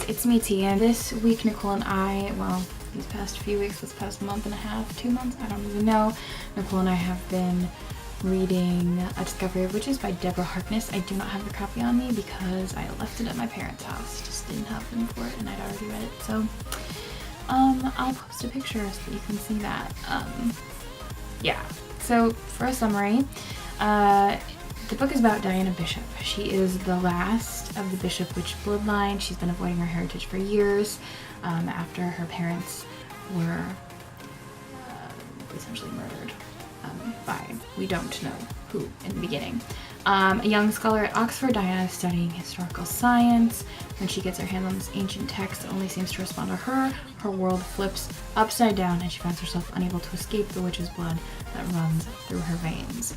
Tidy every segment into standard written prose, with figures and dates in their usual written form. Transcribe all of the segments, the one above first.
it's me, Tegan. This week, Nicole and I, well, these past few weeks, this past month and a half, 2 months, I don't even know, Nicole and I have been reading A Discovery of Witches by Deborah Harkness. I do not have the copy on me because I left it at my parents' house. Just didn't have room for it and I'd already read it. So, I'll post a picture so that you can see that. Yeah. So, for a summary, the book is about Diana Bishop. She is the last of the Bishop witch bloodline. She's been avoiding her heritage for years after her parents were essentially murdered by, we don't know who in the beginning. A young scholar at Oxford, Diana is studying historical science. When she gets her hand on this ancient text that only seems to respond to her, her world flips upside down and she finds herself unable to escape the witch's blood that runs through her veins.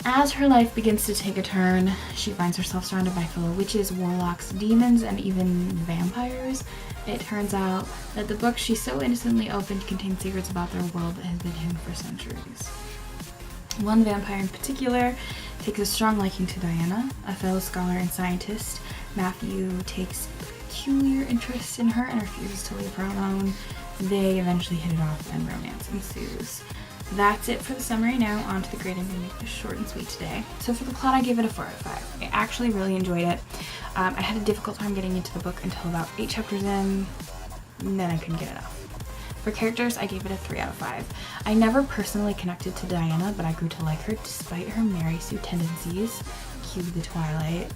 As her life begins to take a turn, she finds herself surrounded by fellow witches, warlocks, demons, and even vampires. It turns out that the book she so innocently opened contains secrets about their world that has been hidden for centuries. One vampire in particular takes a strong liking to Diana, a fellow scholar and scientist. Matthew takes peculiar interest in her and refuses to leave her alone. They eventually hit it off and romance ensues. That's it for the summary. Now on to the grade. I'm going to make this short and sweet today. So for the plot, I gave it a 4 out of 5. I actually really enjoyed it. I had a difficult time getting into the book until about 8 chapters in, and then I couldn't get enough. For characters, I gave it a 3 out of 5. I never personally connected to Diana, but I grew to like her despite her Mary Sue tendencies. Cue the Twilight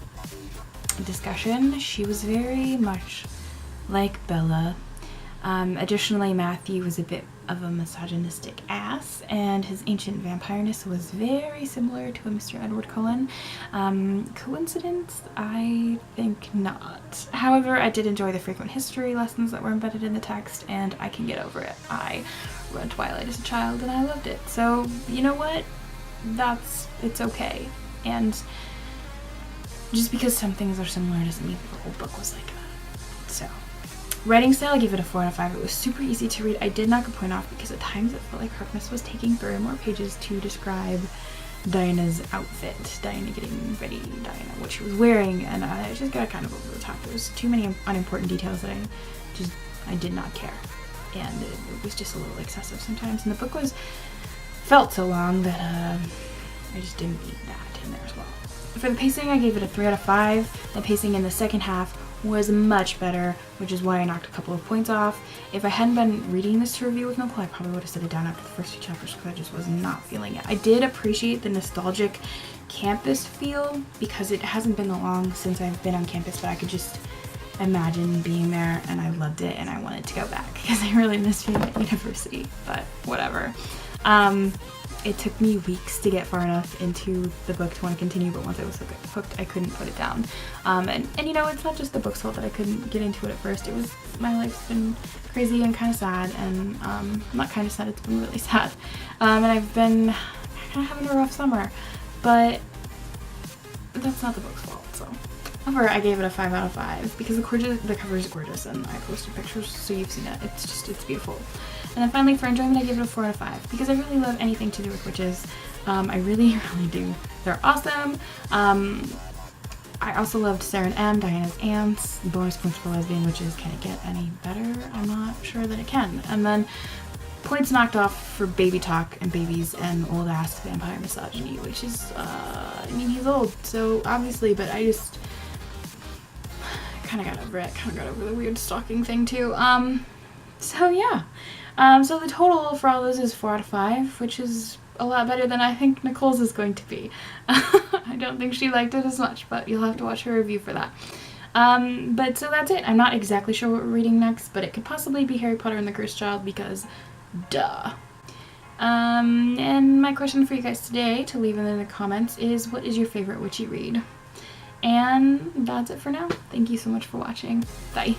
discussion. She was very much like Bella. Additionally, Matthew was a bit of a misogynistic ass, and his ancient vampireness was very similar to a Mr. Edward Cullen. Coincidence? I think not. However, I did enjoy the frequent history lessons that were embedded in the text, and I can get over it. I read Twilight as a child and I loved it. So, you know what? It's okay. And just because some things are similar doesn't mean the whole book was like that. So, writing style, I give it a 4 out of 5. It was super easy to read. I did knock a point off because at times it felt like Harkness was taking 3 or more pages to describe Diana's outfit, Diana getting ready, Diana, what she was wearing, and I just got kind of over the top. There was too many unimportant details that I did not care, and it was just a little excessive sometimes. And the book felt so long that I just didn't need that in there as well. For the pacing, I gave it a 3 out of 5. The pacing in the second half was much better, which is why I knocked a couple of points off. If I hadn't been reading this to review with Nicole, I probably would have set it down after the first 2 chapters because I just was not feeling it. I did appreciate the nostalgic campus feel because it hasn't been that long since I've been on campus, but I could just imagine being there, and I loved it and I wanted to go back because I really missed being at university, but whatever. It took me weeks to get far enough into the book to want to continue, but once I was hooked, I couldn't put it down. And you know, it's not just the book's fault that I couldn't get into it at first. It was, my life's been crazy and kind of sad, and not kind of sad, it's been really sad. And I've been kind of having a rough summer, but that's not the book's fault, so. However, I gave it a 5 out of 5 because the cover is gorgeous, and I posted pictures so you've seen it. It's beautiful. And then finally, for enjoyment, I gave it a 4 out of 5 because I really love anything to do with witches. I really, really do. They're awesome. I also loved Sarah and M, Diana's aunts. Bonus points for lesbian witches. Can it get any better? I'm not sure that it can. And then points knocked off for baby talk and babies and old ass vampire misogyny, which is, I mean, he's old, so obviously, but I just kind of got over it. Kind of got over the weird stalking thing too. So yeah. So the total for all those is 4 out of 5, which is a lot better than I think Nicole's is going to be. I don't think she liked it as much, but you'll have to watch her review for that. But so that's it. I'm not exactly sure what we're reading next, but it could possibly be Harry Potter and the Cursed Child because duh. And my question for you guys today to leave in the comments is, what is your favorite witchy read? And that's it for now. Thank you so much for watching. Bye.